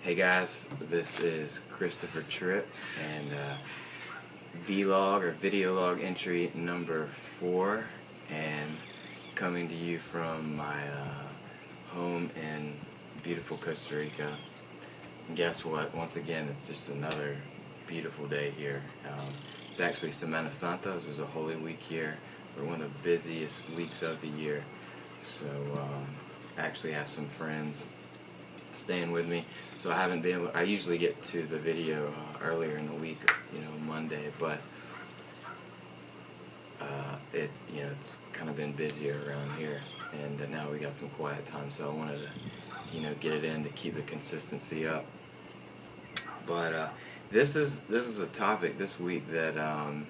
Hey guys, this is Christopher Tripp and vlog or video log entry number 4, and coming to you from my home in beautiful Costa Rica. And guess what? Once again, it's just another beautiful day here. It's actually Semana Santa. This is a Holy Week here. We're one of the busiest weeks of the year, so I actually have some friends staying with me, so I haven't been able. I usually get to the video earlier in the week, Monday, but it's kind of been busier around here, and now we got some quiet time, so I wanted to get it in to keep the consistency up. But this is a topic this week that I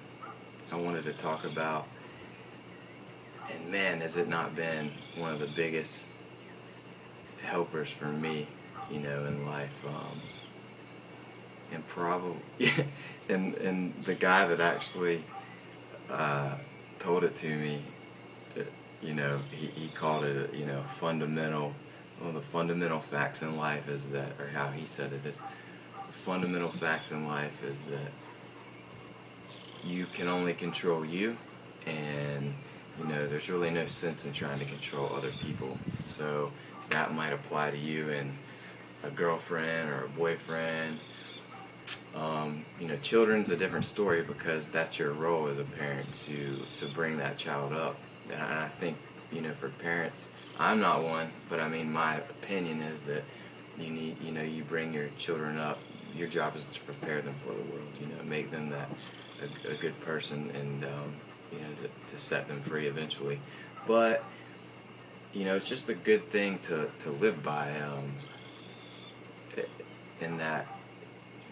wanted to talk about, and man, has it not been one of the biggest helpers for me, in life, and probably, and the guy that actually told it to me, he called it, fundamental. One of the fundamental facts in life is that, or how he said it is, the fundamental facts in life is that you can only control you, and there's really no sense in trying to control other people. So that might apply to you and a girlfriend or a boyfriend. Children's a different story, because that's your role as a parent to bring that child up. And I think, for parents, I'm not one, but I mean, my opinion is that you bring your children up. Your job is to prepare them for the world. Make them a good person, and to set them free eventually. But it's just a good thing to live by, in that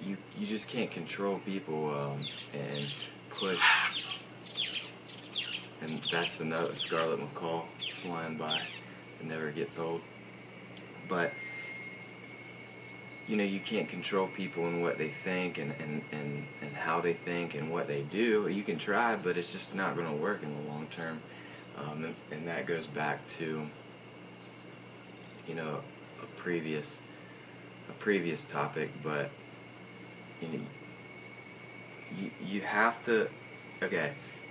you just can't control people and push. And that's another Scarlet McCall flying by. It never gets old. But you can't control people and what they think and how they think and what they do. You can try, but it's just not going to work in the long term. And that goes back to a previous topic, but you have to,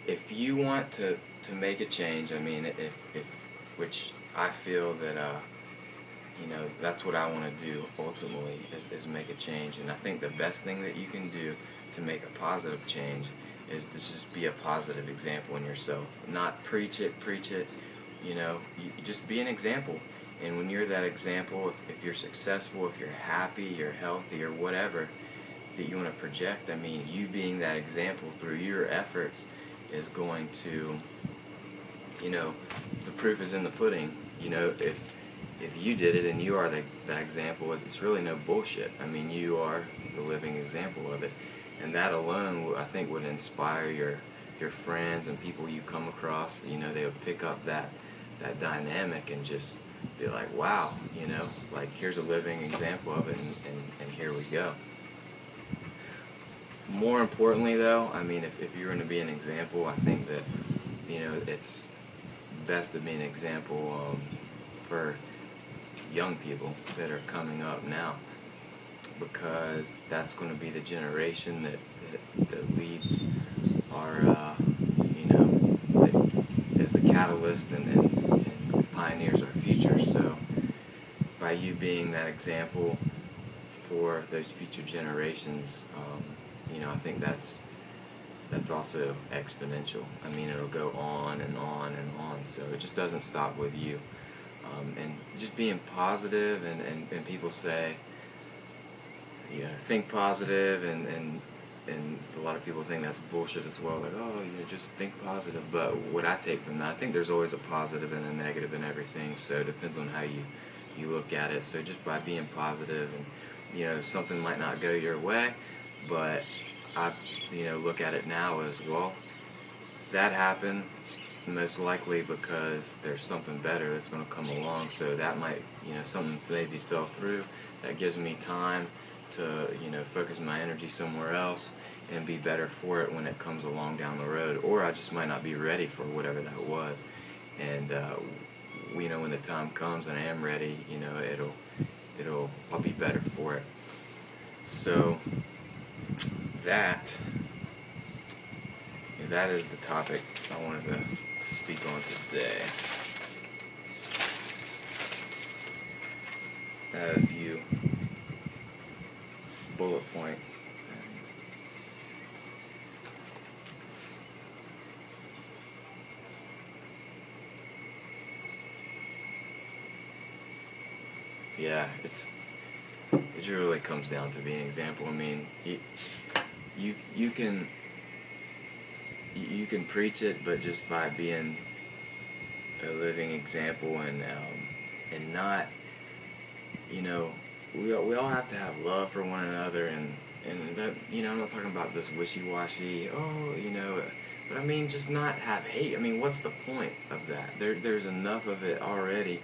if you want to make a change, I mean, if which I feel that that's what I want to do ultimately, is make a change. And I think the best thing that you can do to make a positive change is to just be a positive example in yourself. Not preach it, you just be an example. And when you're that example, if you're successful, if you're happy, you're healthy, or whatever that you want to project, I mean, you being that example through your efforts is going to, the proof is in the pudding. If you did it and you are that example, it's really no bullshit. I mean, you are the living example of it. And that alone, I think, would inspire your friends and people you come across. They would pick up that dynamic and just be like, wow, like, here's a living example of it, and here we go. More importantly, though, I mean, if you're going to be an example, I think that, it's best to be an example for young people that are coming up now, because that's going to be the generation that leads our, that is the catalyst and pioneers our future. So by you being that example for those future generations, I think that's also exponential. I mean, it'll go on and on and on, so it just doesn't stop with you. And just being positive, and people say, think positive, and a lot of people think that's bullshit as well, like, just think positive. But what I take from that, I think there's always a positive and a negative in everything, so it depends on how you look at it. So just by being positive, and something might not go your way, but I look at it now as, well, that happened most likely because there's something better that's going to come along. So that might, something maybe fell through. That gives me time to, focus my energy somewhere else and be better for it when it comes along down the road. Or I just might not be ready for whatever that was. And, when the time comes and I am ready, I'll be better for it. So that is the topic I wanted to speak on today. I had a few bullet points. Yeah, it really comes down to being an example. I mean, you can preach it, but just by being a living example and not, you know, we all have to have love for one another, and that, you know, I'm not talking about this wishy-washy, oh, you know, but I mean just not have hate. I mean, what's the point of that? There's enough of it already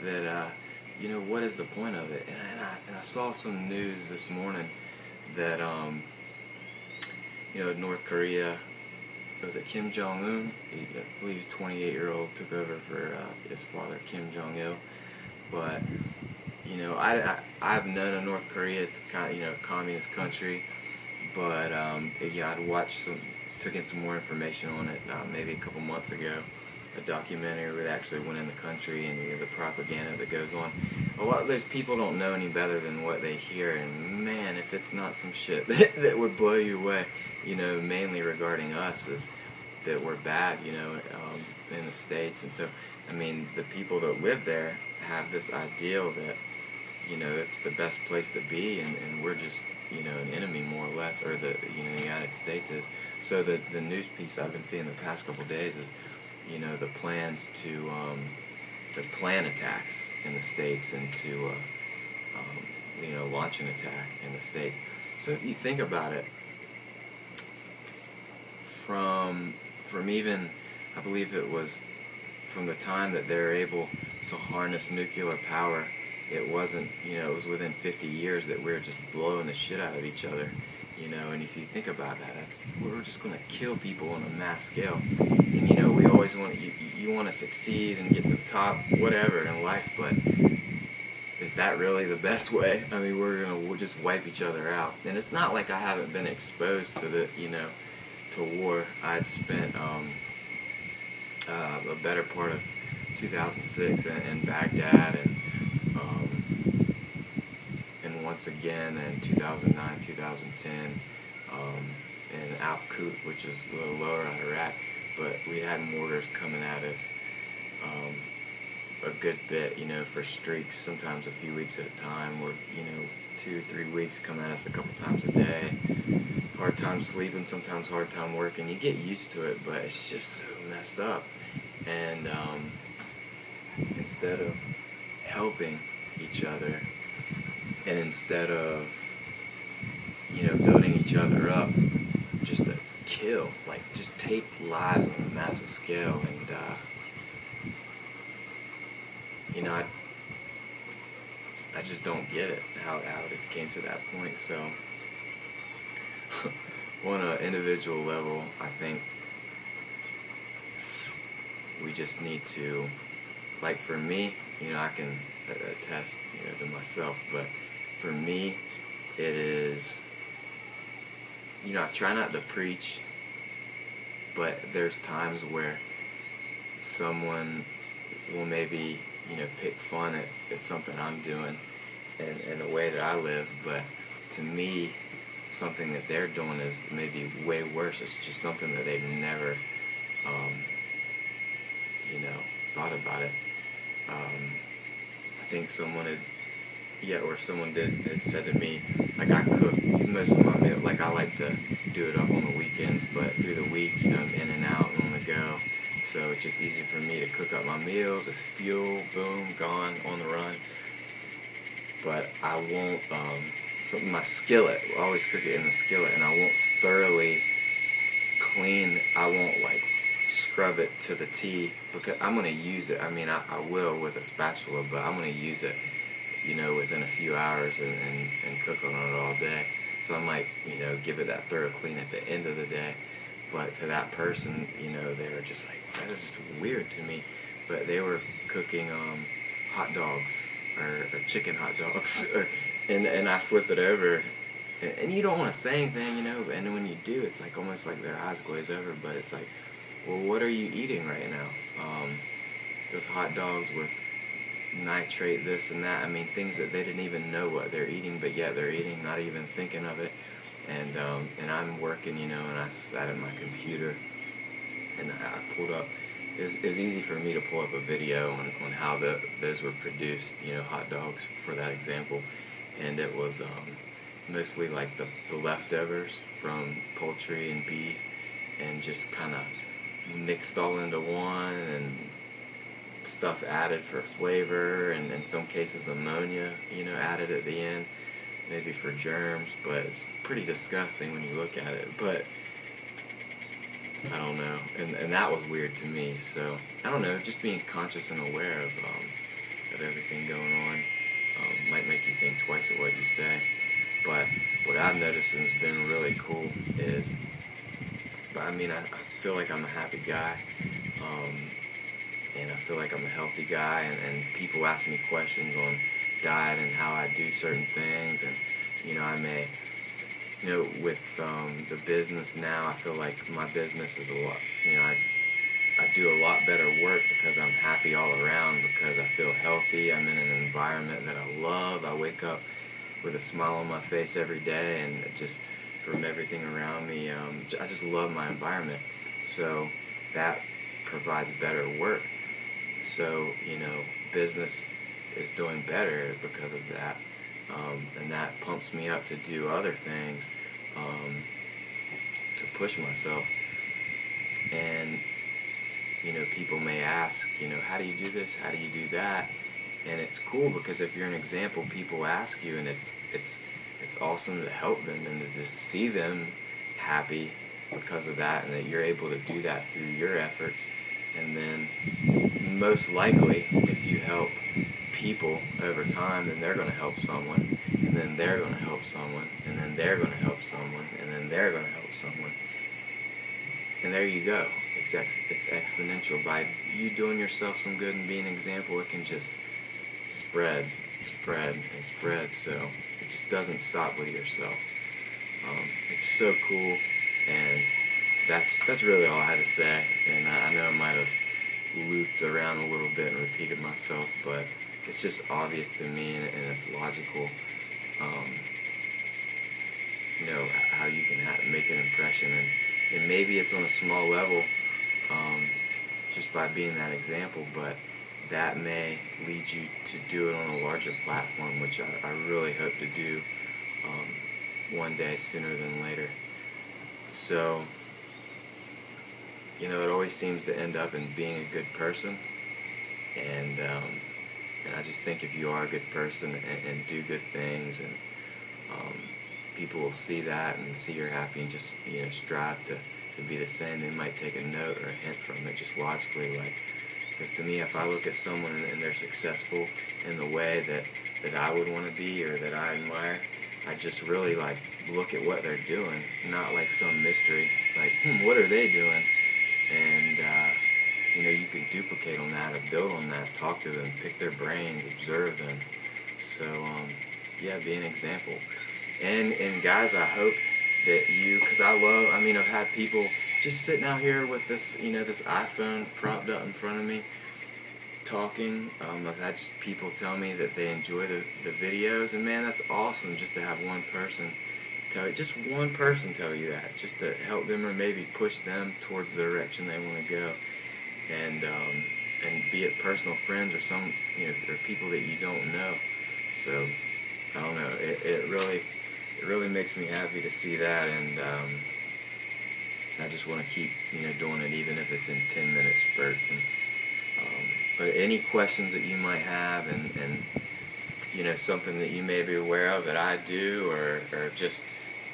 that you know, what is the point of it? And I saw some news this morning that you know, North Korea, was it Kim Jong-un? I believe 28-year-old took over for his father, Kim Jong-il. But you know, I've known of North Korea. It's kind of, you know, communist country. But yeah, took in some more information on it maybe a couple months ago. A documentary where they actually went in the country, and you know, the propaganda that goes on. A lot of those people don't know any better than what they hear, and man, if it's not some shit that would blow you away, you know, mainly regarding us, is that we're bad, you know, in the States. And so, I mean, the people that live there have this ideal that, you know, it's the best place to be, and we're just, you know, an enemy more or less, or the, you know, the United States is. So the news piece I've been seeing the past couple of days is, you know, the plans to plan attacks in the States, and to you know, launch an attack in the States. So if you think about it, from even, I believe it was from the time that they're able to harness nuclear power, it wasn't, you know, it was within 50 years that we were just blowing the shit out of each other, you know. And if you think about that, we're just going to kill people on a mass scale. And you know, we always want, you want to succeed and get to the top, whatever, in life, but is that really the best way? I mean, we'll just wipe each other out. And it's not like I haven't been exposed to the, you know, to war. I'd spent a better part of 2006 in Baghdad, and once again in 2009, 2010 in Al Qut, which is a little lower in Iraq. But we had mortars coming at us a good bit, you know, for streaks, sometimes a few weeks at a time, or, you know, 2-3 weeks, coming at us a couple times a day. Hard time sleeping, sometimes hard time working. You get used to it, but it's just so messed up. And instead of helping each other, and instead of, you know, building each other up, just to kill, like, just take lives on a massive scale. And you know, I just don't get it, how it came to that point. So on an individual level, I think we just need to, like, for me, you know, I can attest, you know, to myself, but for me, it is, you know, I try not to preach, but there's times where someone will maybe, you know, pick fun at something I'm doing and the way that I live, but to me, something that they're doing is maybe way worse. It's just something that they've never, you know, thought about it. I think someone had said to me, like, I cook most of my meal, like, I like to do it up on the weekends, but through the week, you know, I'm in and out and on the go. So it's just easy for me to cook up my meals. It's fuel, boom, gone, on the run. But I won't, so my skillet, I always cook it in the skillet, and I won't thoroughly clean, I won't, like, scrub it to the T, because I'm going to use it. I mean, I will with a spatula, but I'm going to use it, you know, within a few hours and cook on it all day. So I might, you know, give it that thorough clean at the end of the day. But to that person, you know, they were just like, that is just weird to me. But they were cooking hot dogs, or chicken hot dogs, and I flip it over, and you don't want to say anything, you know, and then when you do, it's like almost like their eyes glaze over. But it's like, well, what are you eating right now? Those hot dogs with nitrate, this and that. I mean, things that they didn't even know what they're eating, but yet they're eating, not even thinking of it. And I'm working, you know, and I sat at my computer, and I pulled up. It was easy for me to pull up a video on how those were produced, you know, hot dogs for that example, and it was mostly like the leftovers from poultry and beef, and just kind of mixed all into one, and stuff added for flavor, and in some cases ammonia, you know, added at the end, maybe for germs, but it's pretty disgusting when you look at it. But I don't know, and that was weird to me. So I don't know, just being conscious and aware of everything going on might make you think twice of what you say. But what I've noticed has been really cool is, but I mean, I feel like I'm a happy guy, and I feel like I'm a healthy guy, and people ask me questions on diet and how I do certain things, and you know, I may, you know, with the business now, I feel like my business is a lot, you know, I do a lot better work because I'm happy all around, because I feel healthy. I'm in an environment that I love. I wake up with a smile on my face every day, and just from everything around me, I just love my environment. So that provides better work. So, you know, business is doing better because of that, and that pumps me up to do other things, to push myself. And you know, people may ask, you know, how do you do this? How do you do that? And it's cool because if you're an example, people ask you, and it's awesome to help them and to just see them happy because of that, and that you're able to do that through your efforts. And then most likely, if you help people over time, then they're going to help someone, and then they're going to help someone, and then they're going to help someone, and then they're going to help someone. And there you go. It's exponential. By you doing yourself some good and being an example, it can just spread, and spread. So it just doesn't stop with yourself. It's so cool, and that's really all I had to say. And I know I might have looped around a little bit and repeated myself, but it's just obvious to me, and it's logical. You know, how you can make an impression, and maybe it's on a small level, just by being that example, but that may lead you to do it on a larger platform, which I really hope to do one day, sooner than later. So, you know, it always seems to end up in being a good person, and I just think if you are a good person and do good things, and people will see that and see you're happy, and just, you know, strive to be the same. They might take a note or a hint from it, just logically, like, because to me, if I look at someone and they're successful in the way that I would want to be, or that I admire, I just really like look at what they're doing, not like some mystery. It's like, what are they doing? And you know, you can duplicate on that, or build on that, talk to them, pick their brains, observe them. So yeah, be an example. And guys, I hope that you, because I mean, I've had people just sitting out here with this, you know, this iPhone propped up in front of me, talking. I've had just people tell me that they enjoy the videos, and man, that's awesome just to have one person tell you that, just to help them, or maybe push them towards the direction they want to go. And be it personal friends, or some, you know, or people that you don't know. So I don't know, it really makes me happy to see that, and I just want to keep, you know, doing it, even if it's in 10-minute spurts. And but any questions that you might have, and you know, something that you may be aware of that I do, or just,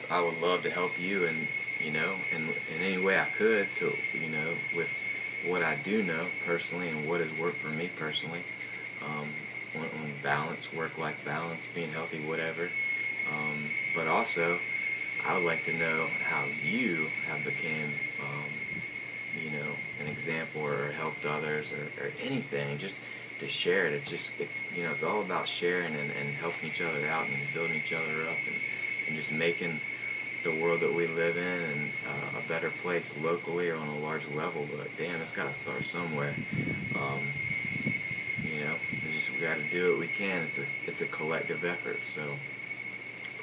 I would love to help you, and you know, in any way I could, to, you know, with what I do know personally, and what has worked for me personally, on balance, work-life balance, being healthy, whatever. But also, I would like to know how you have became, you know, an example, or helped others, or anything, just to share it. It's you know, it's all about sharing and helping each other out, and building each other up, and just making the world that we live in and a better place locally or on a large level. But damn, it's got to start somewhere. You know, we got to do what we can. It's a collective effort. So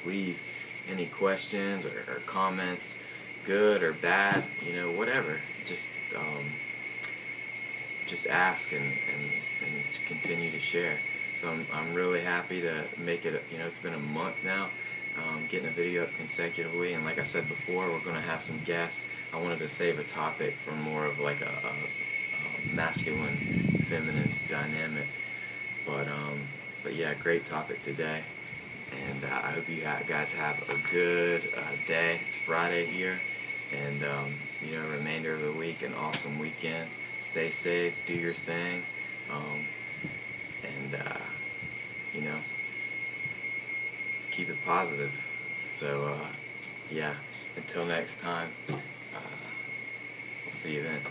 please, any questions or comments, good or bad, you know, whatever, just ask and continue to share. So I'm really happy to make it. You know, it's been a month now, getting a video up consecutively, and like I said before, we're going to have some guests. I wanted to save a topic for more of like a masculine, feminine dynamic, but yeah, great topic today, and I hope you guys have a good day. It's Friday here, and you know, remainder of the week, an awesome weekend. Stay safe, do your thing, and you know, keep it positive. So yeah, until next time, we'll see you then.